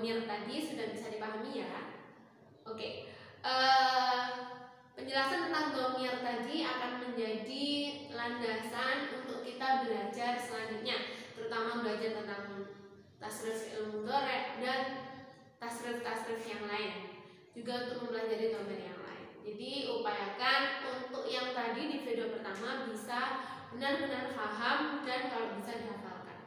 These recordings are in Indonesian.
domir tadi sudah bisa dipahami ya. Oke, penjelasan tentang domir tadi akan menjadi landasan untuk kita belajar selanjutnya, terutama belajar tentang tasrif fi'il mudhari' dan tasrif-tasrif yang lain, juga untuk mempelajari domir yang lain. Jadi upayakan untuk yang tadi di video pertama bisa benar-benar paham dan kalau bisa dihafalkan.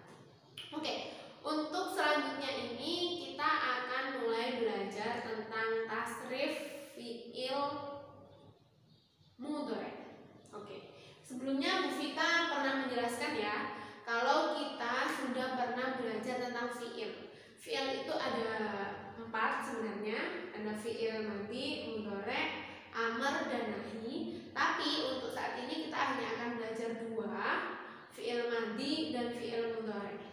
Oke, untuk selanjutnya ini kita akan mulai belajar tentang tasrif fi'il mudhari'. Oke, sebelumnya Bu Vita pernah menjelaskan ya, kalau kita sudah pernah belajar tentang fi'il. Fi'il itu ada 4 sebenarnya, ada fi'il madhi, mudhari', amr, dan nahi. Tapi untuk saat ini kita hanya akan belajar 2, fi'il madhi dan fi'il mudhari'.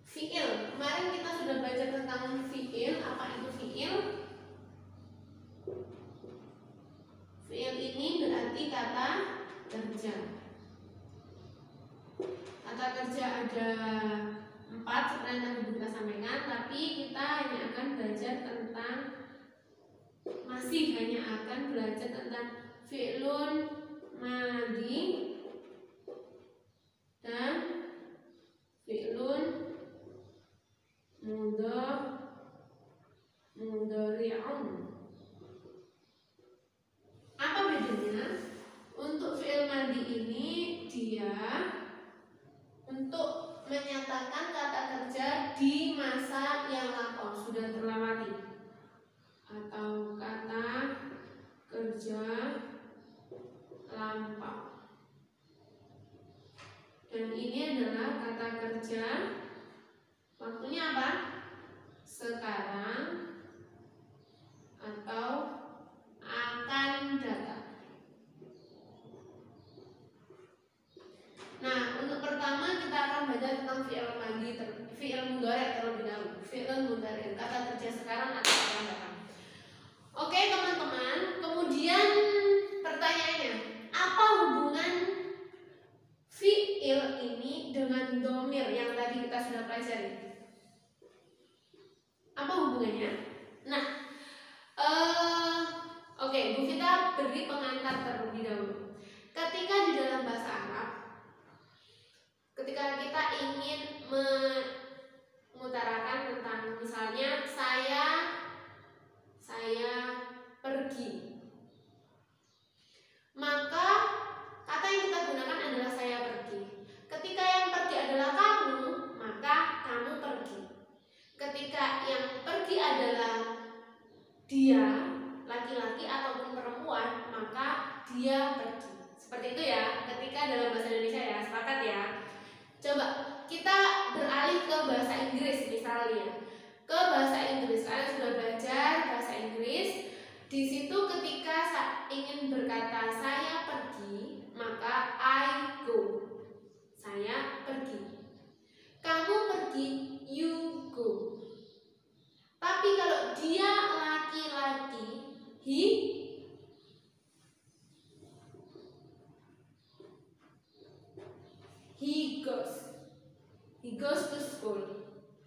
Fi'il, kemarin kita sudah belajar tentang fi'il. Apa itu fi'il? Fi'il ini berarti kata kerja. Kata kerja ada 4 seperti yang tadi kita sampaikan, tapi kita hanya akan belajar tentang fi'lun madhi dan fi'lun mudhari'un. Apa bedanya? Untuk fi'il madhi ini dia untuk menyatakan kata kerja di masa yang lampau, sudah terlewati, atau kata kerja lampau. Dan ini adalah kata kerja waktunya apa? Sekarang atau akan datang. Nah, untuk pertama kita akan belajar tentang fi'il madhi, fi'il mudhari' terlebih dahulu. Fi'il mudhari', kata kerja sekarang atau akan datang. Oke, teman-teman. Kemudian pertanyaannya, apa hubungan fi'il ini dengan domir yang tadi kita sudah pelajari? Apa hubungannya? Nah, oke, Bu Vita beri pengantar terlebih dahulu. Ketika di dalam bahasa Arab, ketika kita ingin mengutarakan tentang misalnya saya pergi, maka kata yang kita gunakan adalah saya pergi. Ketika yang pergi adalah kamu, maka kamu pergi. Ketika yang pergi adalah dia, laki-laki ataupun perempuan, maka dia pergi. Seperti itu ya, ketika dalam bahasa Indonesia ya, sepakat ya. Coba kita beralih ke bahasa Inggris misalnya. Ke bahasa Inggris, kalian sudah belajar bahasa Inggris. Di situ ketika ingin berkata saya pergi, maka I go. Saya pergi. Kamu pergi, you go. Tapi kalau dia laki-laki, he goes. He goes to school.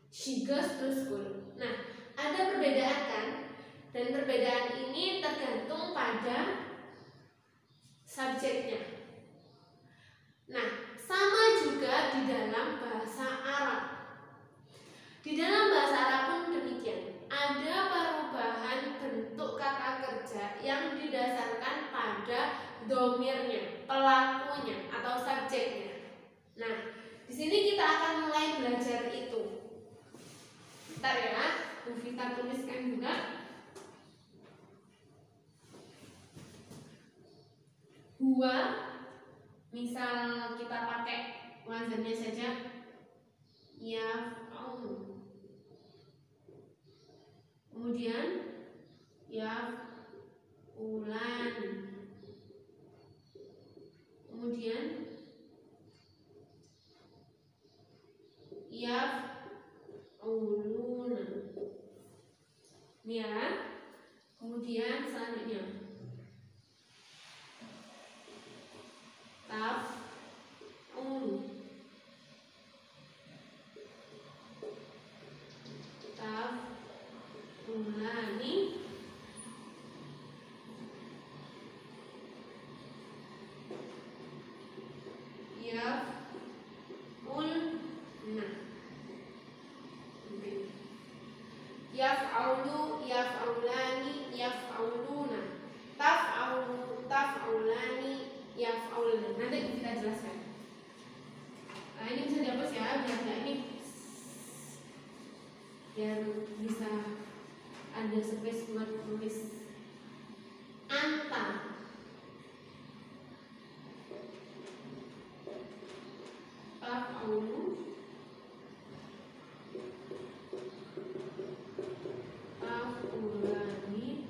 She goes to school. Nah, ada perbedaan kan? Dan perbedaan ini tergantung pada subjeknya. Nah, sama juga di dalam bahasa Arab. Di dalam bahasa Arab pun demikian. Ada perubahan bentuk kata kerja yang didasarkan pada domirnya, pelakunya atau subjeknya. Nah, di sini kita akan mulai belajar itu. Bentar ya, Bu Vita tuliskan juga. Huwa, misal kita pakai wazannya saja, yaf'ul. Kemudian yaf'ulan. Kemudian yaf'uluna. Ya. Kemudian selanjutnya taf'ul. yaf'aulani, yaf'ulna. Yaf'aulu, yaf'aulani, yaf'auluna. Taf'aulu, taf'aulani, yaf'aulna. Nanti kita jelaskan. Nah, ini bisa dihapus ya, biar nggak ini, biar bisa ada space buat tulis. Anta, taf'aulu, taf'ulani,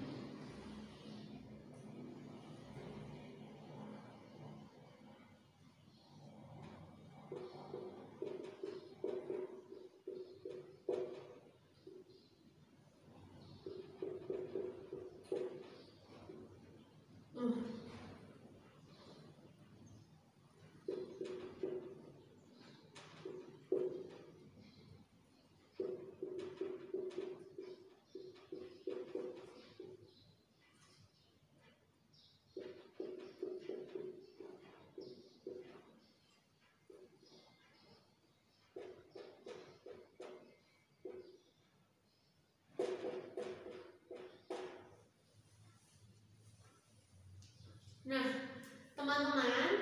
Nah, teman-teman,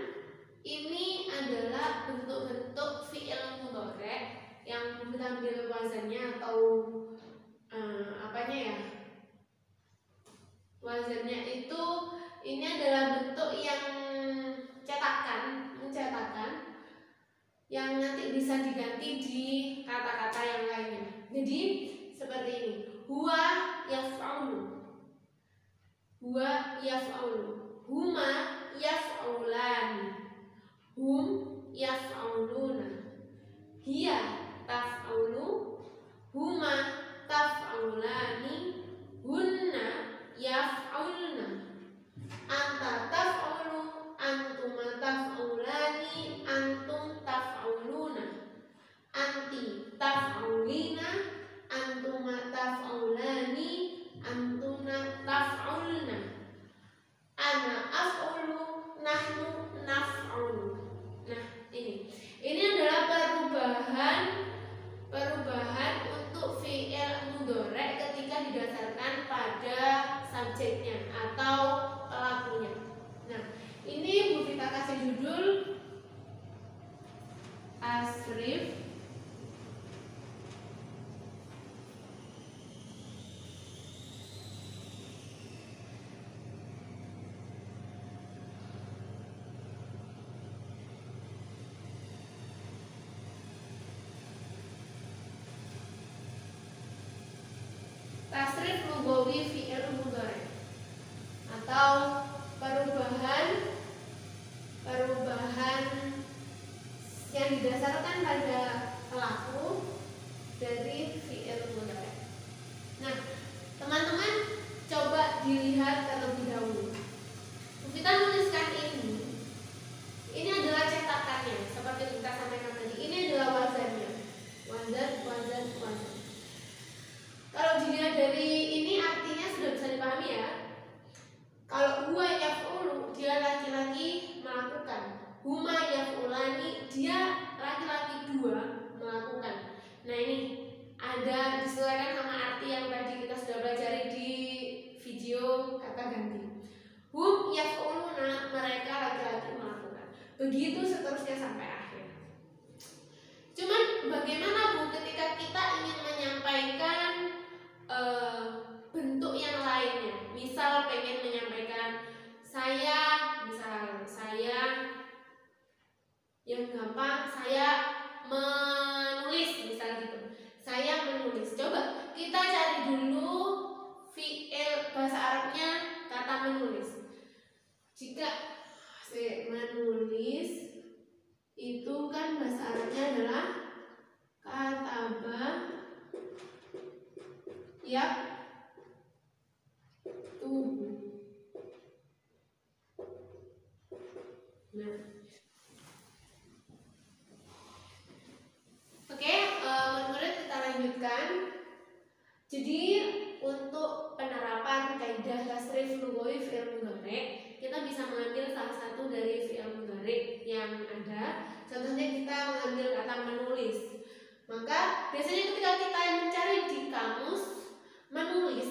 ini adalah bentuk-bentuk fi'il mudhari yang kita ambil wazannya atau apanya ya? Wazannya itu ini adalah bentuk yang mencetakkan yang nanti bisa diganti di kata-kata yang lainnya. Jadi seperti ini. Huwa yaf'aulu. Huwa yaf'aulu. Huma yaf'aulani. Hum yaf'auluna. Hiya taf'aulu. Huma taf'aulani. Hunna yaf'aulna. Anta taf'aulu. Antuma taf'aulani. Antum taf'auluna. Anti taf'aulina. Antuma taf'aulani. Antuna taf'aulna. Ana af'ulu, nahnu naf'ulu. Nah, ini adalah perubahan untuk fi'il mudhari ketika didasarkan pada subjeknya atau pelakunya. Nah, ini Bu Vita kasih judul tasrif tasrif lughawi fi'il mudhari atau perubahan yang didasarkan pada pelaku dari fi'il mudhari. Nah, teman-teman coba dilihat terlebih dahulu. Kita menuliskan ini. Ini adalah cetakannya seperti kita sampaikan tadi. Ini adalah wazannya. Wazan. Kalau dilihat dari ini artinya sudah bisa dipahami ya. Kalau huwa yaf'ulu, dia laki-laki melakukan. Huma yaf'ulani, dia laki-laki dua melakukan. Nah, ini ada disesuaikan sama arti yang tadi kita sudah pelajari di video kata ganti. Hum yaf'uluna, mereka laki-laki melakukan. Begitu seterusnya sampai akhir. Cuman bagaimana Bu ketika kita ingin menyampaikan bentuk yang lainnya? Misal pengen menyampaikan saya yang gampang, saya menulis, misal gitu. Saya menulis. Coba kita cari dulu fi'il bahasa Arabnya kata menulis. Jika menulis itu kan bahasa Arabnya adalah kataba yaktubu. Nah, oke, murid-murid kita lanjutkan. Jadi untuk penerapan kaidah tasrif lughawi fi'il mudhari, kita bisa mengambil salah satu dari fi'il mudhari yang ada. Contohnya kita mengambil kata menulis. Maka biasanya ketika kita mencari di kamus menulis,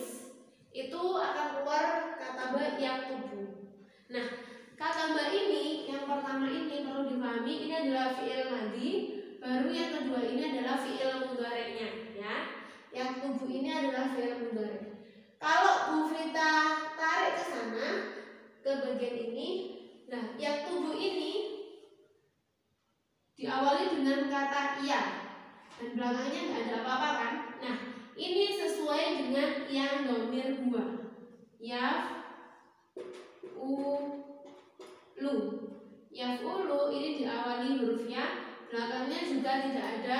itu akan keluar kata ba yaktubu. Nah, kata ba ini yang pertama ini perlu dipahami, ini adalah fi'il madhi, baru yang kedua ini adalah fi'il mudhari'nya, ya. Yaktubu ini adalah fi'il mudhari'. Kalau Bu Vita tarik ke sana ke bagian ini, nah yaktubu ini diawali dengan kata iya dan belakangnya nggak ada apa-apa kan? Nah, ini sesuai dengan yang dhamir huwa. Yaf'ulu. Yaf'ulu ini diawali huruf ya, belakangnya juga tidak ada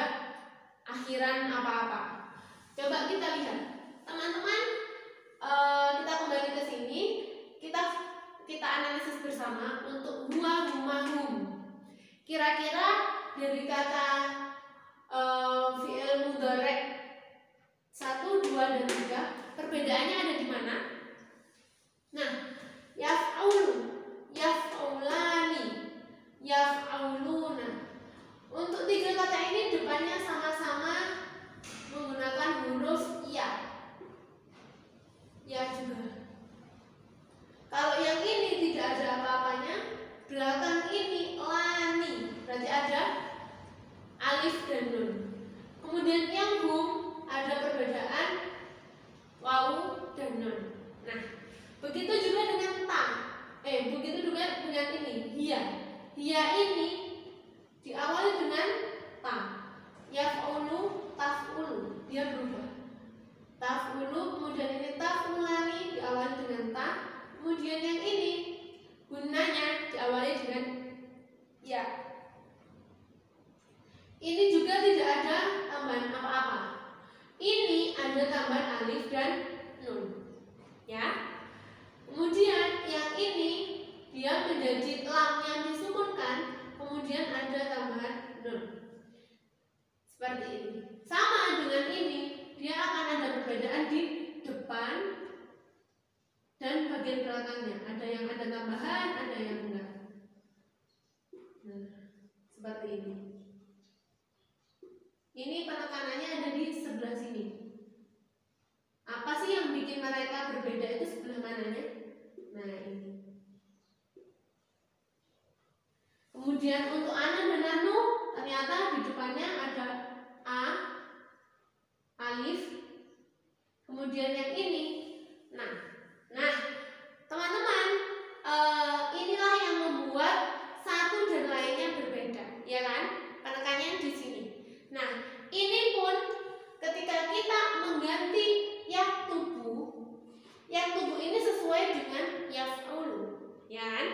akhiran apa-apa. Coba kita lihat, teman-teman, kita kembali ke sini, kita analisis bersama untuk huwa, huma, hum. Kira-kira dari kata fi'il mudhari' 1, 2, dan 3 perbedaannya ada di mana? Nah, yaf'ulu, yaf'ulani, yaf'uluna. Untuk 3 kata ini depannya sama-sama menggunakan huruf ya. Ya juga. Kalau yang ini tidak ada apa-apanya, belakang ini lani, berarti ada alif dan nun. Kemudian yang hum ada perbedaan wawu dan nun. Nah, begitu juga dengan ta. Begitu juga dengan ini hiya. Hiya ini diawali dengan ta. Yaf'ulu, taf'ulu, dia berubah. Taf'ulu, kemudian ini taf'ulani diawali dengan ta. Kemudian yang ini gunanya diawali dengan ya. Ini juga tidak ada tambahan apa-apa. Ini ada tambahan alif dan nun, ya. Kemudian yang ini dia menjadi lam yang disukunkan, kemudian ada tambahan nun. Seperti ini. Sama dengan ini, dia akan ada perbedaan di depan dan bagian belakangnya. Ada yang ada tambahan, ada yang enggak. Nah, seperti ini. Ini penekanannya ada di sebelah sini. Apa sih yang bikin mereka berbeda itu sebelah mananya? Nah, ini. Kemudian untuk ana dan anu ternyata di depannya ada a, alif, kemudian yang ini. Nah, teman-teman, inilah yang membuat satu dan lainnya berbeda, ya kan? Penekanannya di sini. Nah, ini pun ketika kita mengganti yaktubu ini sesuai dengan yaf'ulu, ya kan?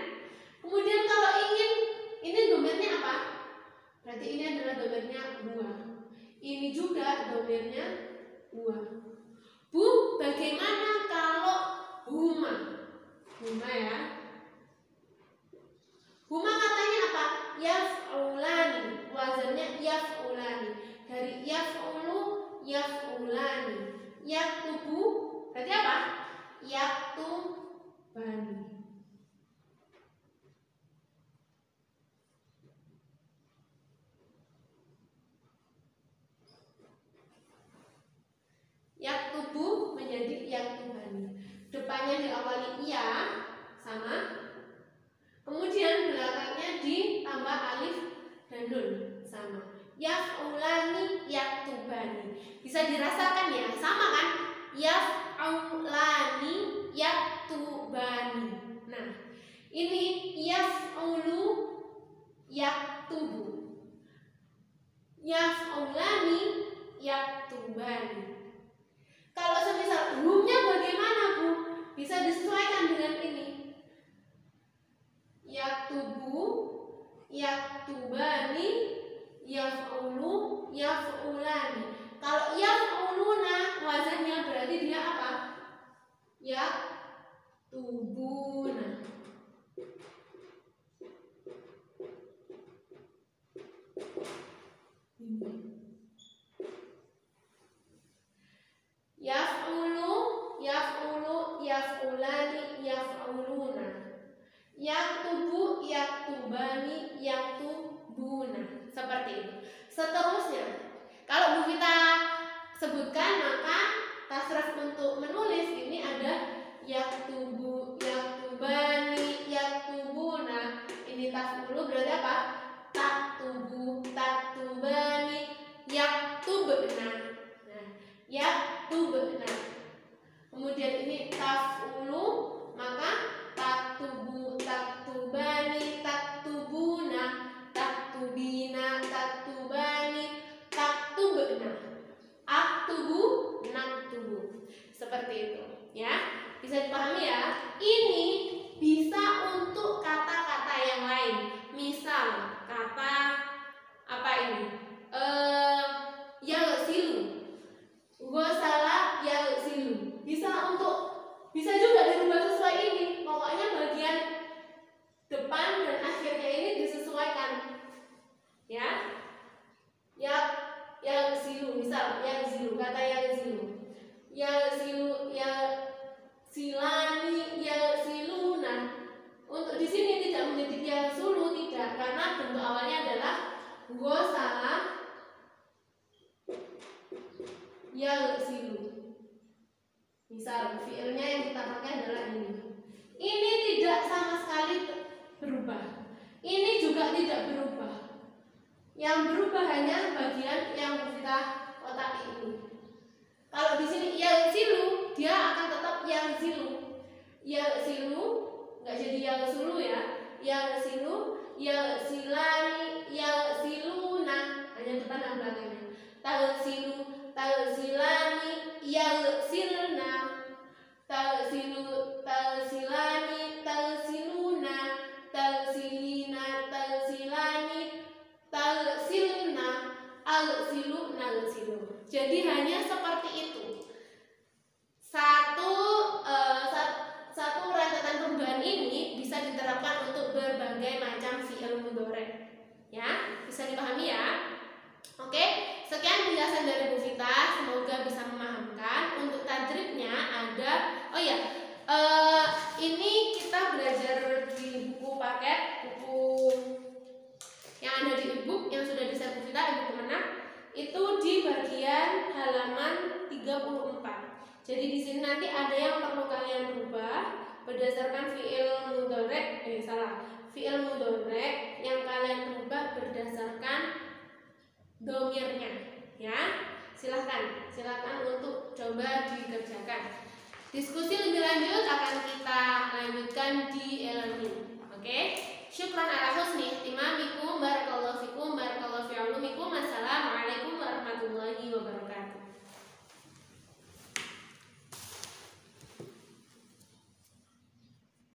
Kemudian kalau ingin ini dhamirnya apa? Berarti ini adalah dhamirnya huwa. Ini juga dhamirnya huwa. Bu, bagaimana kalau huma? Huma ya. Huma katanya apa? Yaf'ulani. Wazannya yaf'ulani. Dari yaf'ulu, yaf'ulani. Yaktubu berarti apa? Yaktubani. Yaktubu menjadi yaktubani. Depannya diawali iya, sama. Kemudian belakangnya ditambah alif dan nun, sama. Yaf'ulani, yaktubani. Bisa dirasakan ya, sama kan? Yaf'ulani, yaktubani. Nah, ini yaf'ulu, yaktubu. Yaf'ulani, yaktubani. Kalau semisal humnya bagaimana, Bu? Bisa disesuaikan dengan ini. Yaktubu, yaktubani, yaf'ulu, yaf'ulani. Kalau yaf'uluna wazannya berarti dia apa? Yaktubuna. Yaf'ulu, yaf'ulani yaf'uluna, yaktubu yaktubani yaktubuna, seperti itu. Seterusnya, kalau Bu Vita sebutkan maka tasrif untuk menulis ini ada yaktubu yaktubani yaktubuna. Ini taf'ulu berarti apa? Taktubu taktubani yaktubna. Nah, yaktubna. Kemudian ini taf'ulu, maka taktubu taktubani taktubuna taktubina taktubani taktubna, aktubu naktubu, seperti itu ya. Bisa dipahami ya. Ini bisa untuk kata-kata yang lain. Misal kata apa ini? Yaghsilu, ghasala yaghsilu. Bisa juga dirubah sesuai ini. Pokoknya bagian depan dan akhirnya ini disesuaikan. Ya. Yaghsilu, misal yaghsilu, kata yaghsilu. Yaghsilu, yaghsilani, yaghsiluna. Untuk di sini tidak menjadi yaghsulu, tidak, karena bentuk awalnya adalah ghasala yaghsilu. Misal fiilnya yang kita pakai adalah ini. Ini tidak sama sekali berubah. Ini juga tidak berubah. Yang berubah hanya bagian yang kita kotak ini. Kalau di sini yaghsilu, dia akan tetap yaghsilu. Yaghsilu enggak jadi yaghsulu ya. Yaghsilu, yaghsilani, yaghsiluna. Hanya depan dan belakangnya. Taghsilu, taghsilani, yaghsilna. Taghsilu, taghsilani, taghsiluna. Taghsilina, taghsilani, taghsilna. Aghsilu, naghsilu. Jadi hanya seperti itu. Satu rentetan perubahan ini bisa diterapkan untuk berbagai macam fi'il mudhari. Ya, bisa dipahami ya. Oke, sekian penjelasan dari Bu Vita, semoga bisa memahamkan. Untuk tadribnya ada, ini kita belajar di buku paket, buku yang ada di e-book yang sudah di-share Bu Vita, e-book Kemenang, itu di bagian halaman 34. Jadi di sini nanti ada yang perlu kalian rubah berdasarkan fi'il mudhari, fi'il mudhari yang kalian rubah berdasarkan domirnya, ya. Silahkan untuk coba dikerjakan. Diskusi lebih lanjut akan kita lanjutkan di e-learning. Oke? Syukran ala husni ihtimamikum, barakallahu fikum, barakallahu fi ulumi.